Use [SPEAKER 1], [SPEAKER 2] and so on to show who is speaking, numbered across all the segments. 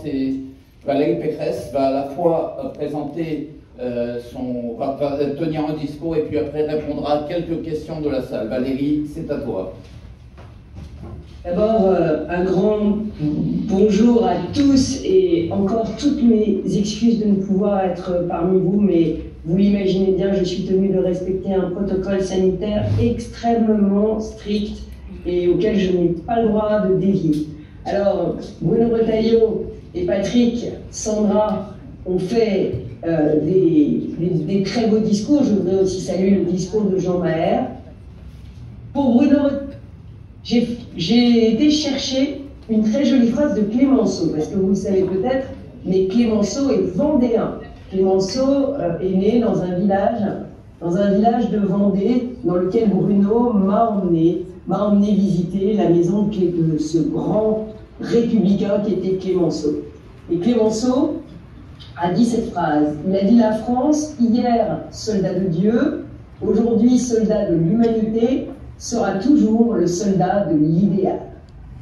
[SPEAKER 1] c'est Valérie Pécresse va à la fois présenter va tenir un discours et puis après répondra à quelques questions de la salle. Valérie, c'est à toi.
[SPEAKER 2] D'abord, un grand bonjour à tous et encore toutes mes excuses de ne pouvoir être parmi vous, mais vous l'imaginez bien, je suis tenue de respecter un protocole sanitaire extrêmement strict et auquel je n'ai pas le droit de dévier. Alors, Bruno Retailleau et Patrick, Sandra ont fait des très beaux discours. Je voudrais aussi saluer le discours de Jean Maher. Pour Bruno, j'ai été chercher une très jolie phrase de Clémenceau, parce que vous le savez peut-être, mais Clémenceau est vendéen. Clémenceau est né dans un village de Vendée, dans lequel Bruno m'a emmené visiter la maison de ce grand républicain qui était Clémenceau. Et Clémenceau a dit cette phrase, il a dit: la France, hier soldat de Dieu, aujourd'hui soldat de l'humanité, sera toujours le soldat de l'idéal.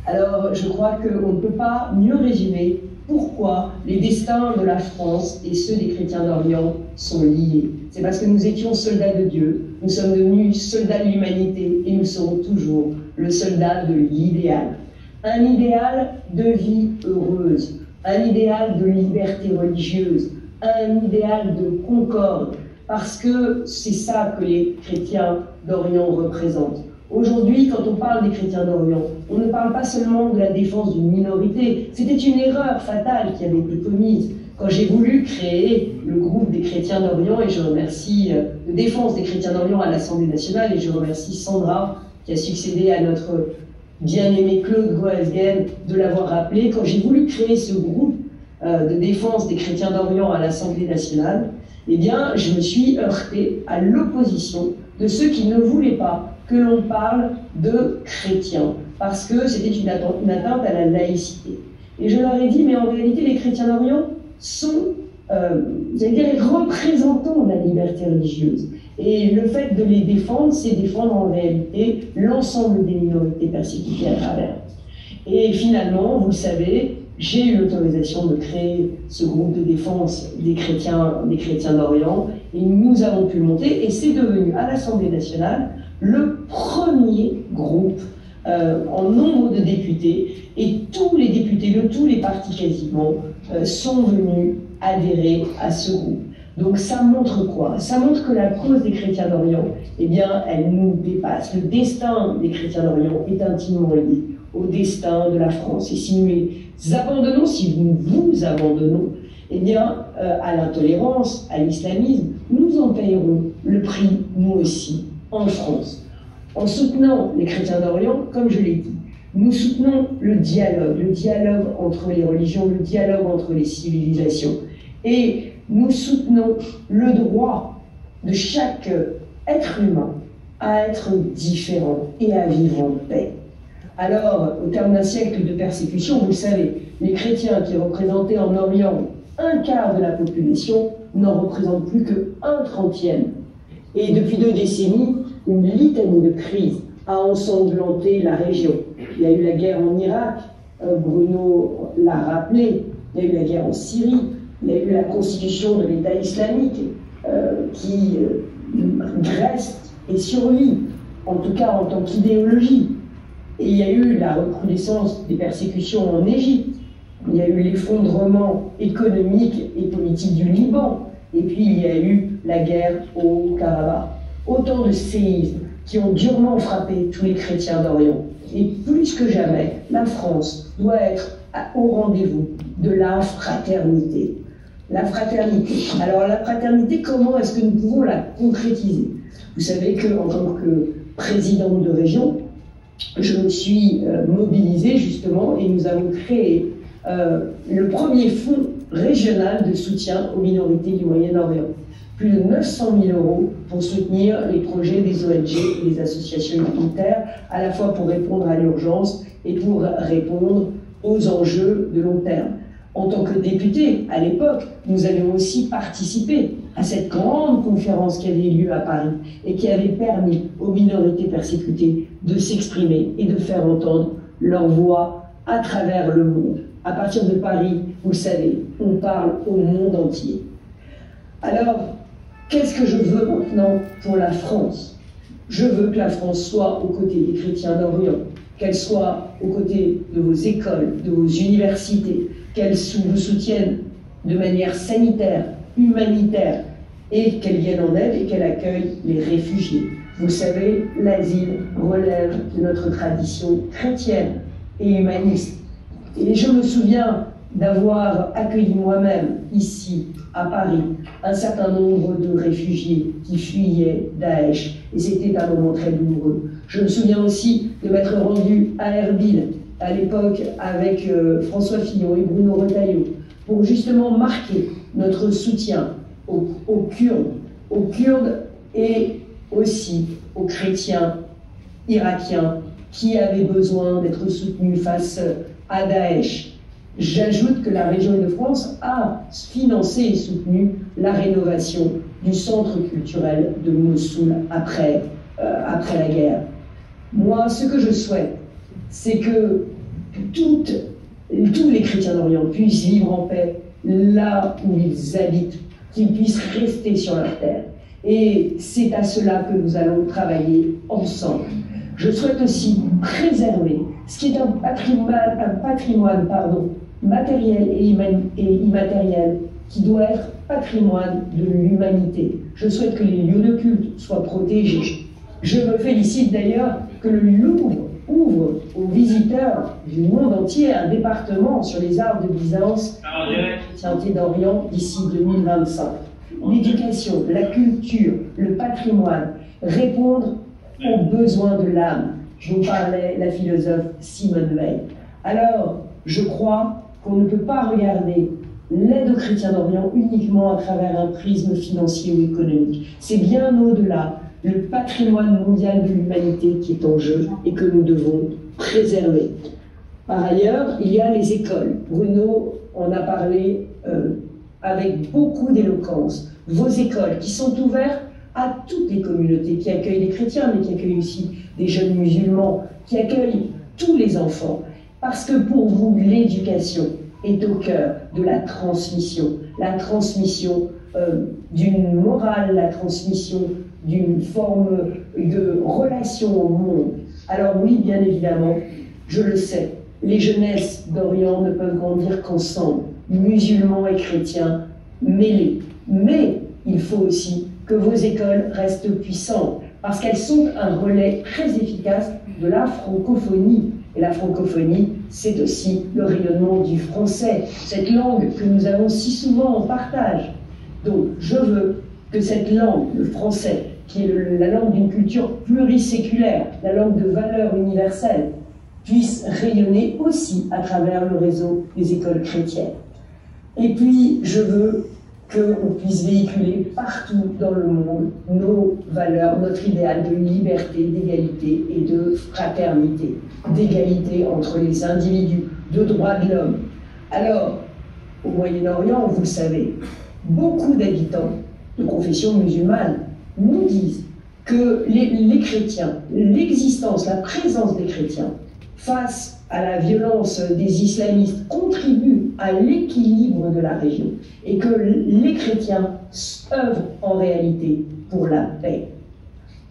[SPEAKER 2] Alors je crois qu'on ne peut pas mieux résumer pourquoi les destins de la France et ceux des chrétiens d'Orient sont liés. C'est parce que nous étions soldats de Dieu, nous sommes devenus soldats de l'humanité et nous serons toujours le soldat de l'idéal. Un idéal de vie heureuse, un idéal de liberté religieuse, un idéal de concorde, parce que c'est ça que les chrétiens d'Orient représentent. Aujourd'hui, quand on parle des chrétiens d'Orient, on ne parle pas seulement de la défense d'une minorité. C'était une erreur fatale qui avait été commise quand j'ai voulu créer le groupe des chrétiens d'Orient, et je remercie de défense des chrétiens d'Orient à l'Assemblée nationale, et je remercie Sandra qui a succédé à notre bien-aimé Claude Goesgen de l'avoir rappelé. Quand j'ai voulu créer ce groupe de défense des chrétiens d'Orient à l'Assemblée nationale, eh bien, je me suis heurté à l'opposition de ceux qui ne voulaient pas que l'on parle de chrétiens, parce que c'était une atteinte à la laïcité. Et je leur ai dit, mais en réalité, les chrétiens d'Orient sont, j'allais dire, les représentants de la liberté religieuse. Et le fait de les défendre, c'est défendre en réalité l'ensemble des minorités persécutées à travers. Et finalement, vous le savez, j'ai eu l'autorisation de créer ce groupe de défense des chrétiens d'Orient, et nous avons pu le monter, et c'est devenu à l'Assemblée nationale le premier groupe en nombre de députés, et tous les députés de tous les partis quasiment sont venus adhérer à ce groupe. Donc ça montre quoi? Ça montre que la cause des chrétiens d'Orient, eh bien, elle nous dépasse. Le destin des chrétiens d'Orient est intimement lié au destin de la France. Et si nous les abandonnons, si nous vous abandonnons, eh bien, à l'intolérance, à l'islamisme, nous en payerons le prix, nous aussi, en France. En soutenant les chrétiens d'Orient, comme je l'ai dit, nous soutenons le dialogue entre les religions, le dialogue entre les civilisations. Et nous soutenons le droit de chaque être humain à être différent et à vivre en paix. Alors, au terme d'un siècle de persécution, vous le savez, les chrétiens qui représentaient en Orient un quart de la population n'en représentent plus qu'un trentième. Et depuis 2 décennies, une litanie de crises a ensanglanté la région. Il y a eu la guerre en Irak, Bruno l'a rappelé, il y a eu la guerre en Syrie, il y a eu la constitution de l'État islamique qui reste et survit, en tout cas en tant qu'idéologie. Et il y a eu la recrudescence des persécutions en Égypte, il y a eu l'effondrement économique et politique du Liban, et puis il y a eu la guerre au Karabakh. Autant de séismes qui ont durement frappé tous les chrétiens d'Orient. Et plus que jamais, la France doit être au rendez-vous de la fraternité. La fraternité. Alors la fraternité, comment est-ce que nous pouvons la concrétiser? Vous savez qu'en tant que présidente de région, je me suis mobilisée justement et nous avons créé le premier fonds régional de soutien aux minorités du Moyen-Orient. Plus de 900 000 € pour soutenir les projets des ONG et des associations humanitaires, à la fois pour répondre à l'urgence et pour répondre aux enjeux de long terme. En tant que député, à l'époque, nous avions aussi participé à cette grande conférence qui avait eu lieu à Paris et qui avait permis aux minorités persécutées de s'exprimer et de faire entendre leur voix à travers le monde. À partir de Paris, vous le savez, on parle au monde entier. Alors, qu'est-ce que je veux maintenant pour la France? Je veux que la France soit aux côtés des chrétiens d'Orient, qu'elle soit aux côtés de vos écoles, de vos universités, qu'elle vous soutienne de manière sanitaire, humanitaire, et qu'elle vienne en aide et qu'elle accueille les réfugiés. Vous savez, l'asile relève de notre tradition chrétienne et humaniste. Et je me souviens d'avoir accueilli moi-même, ici, à Paris, un certain nombre de réfugiés qui fuyaient Daesh. Et c'était un moment très douloureux. Je me souviens aussi de m'être rendu à Erbil, à l'époque, avec François Fillon et Bruno Retailleau, pour justement marquer notre soutien aux Kurdes et aussi aux chrétiens irakiens qui avaient besoin d'être soutenus face à Daesh. J'ajoute que la région Île-de-France a financé et soutenu la rénovation du centre culturel de Mossoul après la guerre. Moi, ce que je souhaite, c'est que tous les chrétiens d'Orient puissent vivre en paix là où ils habitent, qu'ils puissent rester sur leur terre. Et c'est à cela que nous allons travailler ensemble. Je souhaite aussi préserver ce qui est un patrimoine matériel et immatériel qui doit être patrimoine de l'humanité. Je souhaite que les lieux de culte soient protégés. Je me félicite d'ailleurs que le Louvre ouvre aux visiteurs du monde entier un département sur les arts de Byzance et la chrétienté d'Orient d'ici 2025. L'éducation, la culture, le patrimoine, répondre aux besoins de l'âme, dont parlait la philosophe Simone Veil. Alors, je crois qu'on ne peut pas regarder l'aide aux chrétiens d'Orient uniquement à travers un prisme financier ou économique. C'est bien au-delà le patrimoine mondial de l'humanité qui est en jeu et que nous devons préserver. Par ailleurs, il y a les écoles. Bruno en a parlé avec beaucoup d'éloquence. Vos écoles qui sont ouvertes à toutes les communautés, qui accueillent les chrétiens, mais qui accueillent aussi des jeunes musulmans, qui accueillent tous les enfants. Parce que pour vous, l'éducation est au cœur de la transmission d'une morale, la transmission d'une forme de relation au monde. Alors oui, bien évidemment, je le sais, les jeunesses d'Orient ne peuvent grandir qu'ensemble, musulmans et chrétiens mêlés. Mais il faut aussi que vos écoles restent puissantes, parce qu'elles sont un relais très efficace de la francophonie. Et la francophonie, c'est aussi le rayonnement du français, cette langue que nous avons si souvent en partage. Donc, je veux que cette langue, le français, qui est la langue d'une culture pluriséculaire, la langue de valeurs universelles, puisse rayonner aussi à travers le réseau des écoles chrétiennes. Et puis, je veux qu'on puisse véhiculer partout dans le monde nos valeurs, notre idéal de liberté, d'égalité et de fraternité, d'égalité entre les individus, de droits de l'homme. Alors, au Moyen-Orient, vous le savez, beaucoup d'habitants de confession musulmane nous disent que les chrétiens, l'existence, la présence des chrétiens face à la violence des islamistes contribue à l'équilibre de la région et que les chrétiens œuvrent en réalité pour la paix.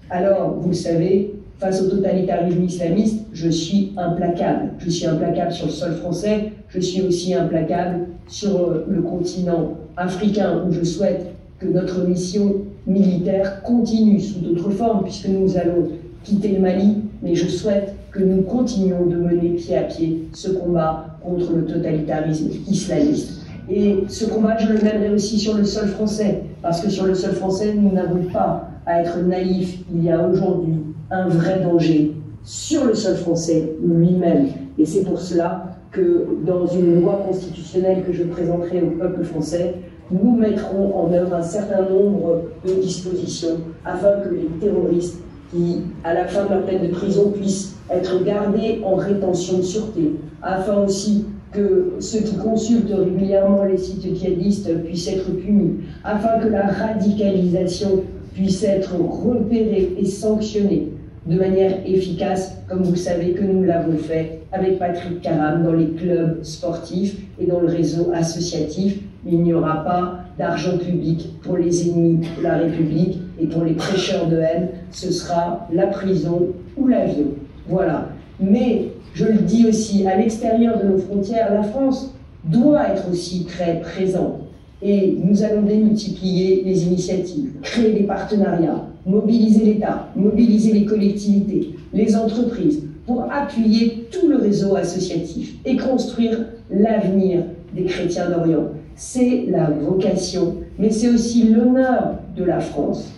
[SPEAKER 2] Alors, vous le savez, face au totalitarisme islamiste, je suis implacable. Je suis implacable sur le sol français, je suis aussi implacable sur le continent africain où je souhaite que notre mission militaire continue sous d'autres formes puisque nous allons quitter le Mali, mais je souhaite que nous continuions de mener pied à pied ce combat contre le totalitarisme islamiste. Et ce combat, je le mènerai aussi sur le sol français, parce que sur le sol français, nous n'avons pas à être naïfs. Il y a aujourd'hui un vrai danger sur le sol français lui-même. Et c'est pour cela que dans une loi constitutionnelle que je présenterai au peuple français, nous mettrons en œuvre un certain nombre de dispositions afin que les terroristes qui, à la fin de leur peine de prison, puissent être gardés en rétention de sûreté, afin aussi que ceux qui consultent régulièrement les sites djihadistes puissent être punis, afin que la radicalisation puisse être repérée et sanctionnée, de manière efficace, comme vous savez que nous l'avons fait avec Patrick Caram dans les clubs sportifs et dans le réseau associatif. Il n'y aura pas d'argent public pour les ennemis de la République et pour les prêcheurs de haine. Ce sera la prison ou l'avion. Voilà. Mais, je le dis aussi, à l'extérieur de nos frontières, la France doit être aussi très présente. Et nous allons démultiplier les initiatives, créer des partenariats, mobiliser l'État, mobiliser les collectivités, les entreprises, pour appuyer tout le réseau associatif et construire l'avenir des chrétiens d'Orient. C'est la vocation, mais c'est aussi l'honneur de la France.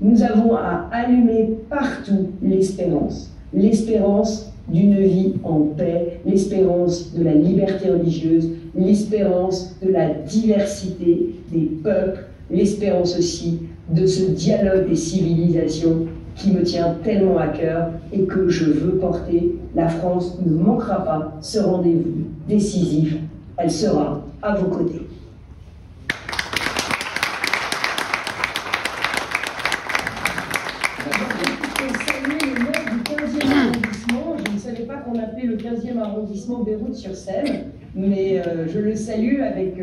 [SPEAKER 2] Nous avons à allumer partout l'espérance d'une vie en paix, l'espérance de la liberté religieuse, l'espérance de la diversité des peuples, l'espérance aussi de ce dialogue des civilisations qui me tient tellement à cœur et que je veux porter. La France ne manquera pas ce rendez-vous décisif. Elle sera à vos côtés. Je ne savais pas qu'on appelait le 15e arrondissement Beyrouth-sur-Seine, mais je le salue avec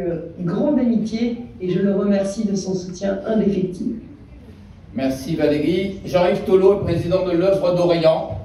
[SPEAKER 2] grande amitié et je le remercie de son soutien indéfectible.
[SPEAKER 1] Merci Valérie. Jean-Yves Tholot, président de l'œuvre d'Orient.